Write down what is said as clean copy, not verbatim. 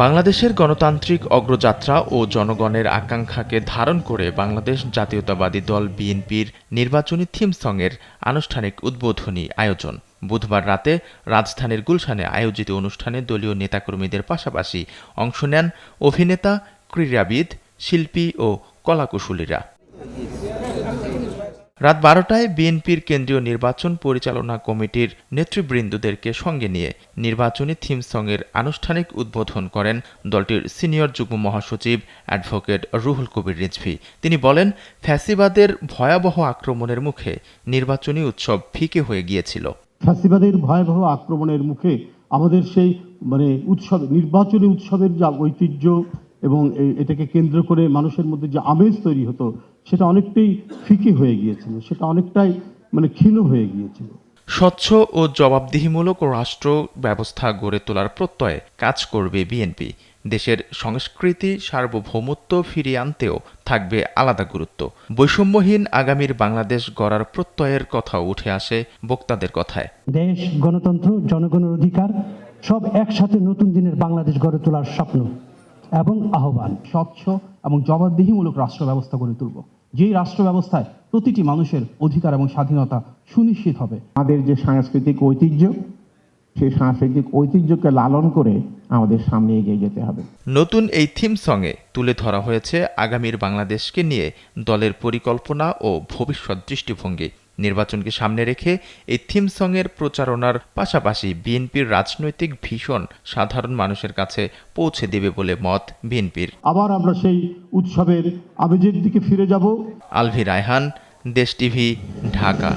বাংলাদেশের গণতান্ত্রিক অগ্রযাত্রা ও জনগণের আকাঙ্ক্ষাকে ধারণ করে বাংলাদেশ জাতীয়তাবাদী দল বিএনপির নির্বাচনী থিম সংয়ের আনুষ্ঠানিক উদ্বোধনী আয়োজন বুধবার রাতে রাজধানীর গুলশানে আয়োজিত অনুষ্ঠানে দলীয় নেতাকর্মীদের পাশাপাশি অংশ নেন অভিনেতা, ক্রীড়াবিদ, শিল্পী ও কলাকুশলীরা। রাত ১২টায় বিএনপির কেন্দ্রীয় নির্বাচন পরিচালনা কমিটির নেতৃবৃন্দদেরকে সঙ্গে নিয়ে নির্বাচনী থিম সংয়ের আনুষ্ঠানিক উদ্বোধন করেন দলটির সিনিয়র যুগ্ম মহাসচিব অ্যাডভোকেট রুহুল কবির রিজভী। তিনি বলেন, ফ্যাসিবাদের ভয়াবহ আক্রমণের মুখে নির্বাচনী উৎসব ফিকে হয়ে গিয়েছিল। ফ্যাসিবাদের ভয়াবহ আক্রমণের মুখে আমাদের সেই উৎসব, নির্বাচনী উৎসবের যা ঐতিহ্য এবং এটাকে কেন্দ্র করে মানুষের মধ্যে যে আমেজ তৈরি হতো সেটা অনেকটাই ফিকে হয়ে গিয়েছিল, সেটা অনেকটাই ক্ষীণ হয়ে গিয়েছিল। স্বচ্ছ ও জবাবদিহিমূলক রাষ্ট্র ব্যবস্থা গড়ে তোলার প্রত্যয়ে কাজ করবে বিএনপি। দেশের সংস্কৃতি সার্বভৌমত্ব ফিরিয়ে আনতেও থাকবে আলাদা গুরুত্ব। বৈষম্যহীন আগামীর বাংলাদেশ গড়ার প্রত্যয়ের কথাও উঠে আসে বক্তাদের কথায়। দেশ, গণতন্ত্র, জনগণের অধিকার সব একসাথে নতুন দিনের বাংলাদেশ গড়ে তোলার স্বপ্ন এবং আহ্বান। স্বচ্ছ এবং জবাবদিহিমূলক রাষ্ট্র ব্যবস্থা গড়ে তুলব, যেই রাষ্ট্র ব্যবস্থায় প্রতিটি মানুষের অধিকার এবং স্বাধীনতা সুনিশ্চিত হবে। আমাদের যে সাংস্কৃতিক ঐতিহ্য, সেই সাংস্কৃতিক ঐতিহ্যকে লালন করে আমাদের সামনে এগিয়ে যেতে হবে। নতুন এই থিম সংয়ে তুলে ধরা হয়েছে আগামীর বাংলাদেশকে নিয়ে দলের পরিকল্পনা ও ভবিষ্যৎ দৃষ্টিভঙ্গি। নির্বাচনকে সামনে রেখে এই থিম সংয়ের প্রচারণার পাশাপাশি বিএনপির রাজনৈতিক ভিশন সাধারণ মানুষের কাছে পৌঁছে দেবে বলে মত বিএনপির। আবার আমরা সেই উৎসবের আবেগের দিকে ফিরে যাব। আলভি রায়হান, দেশ টিভি, ঢাকা।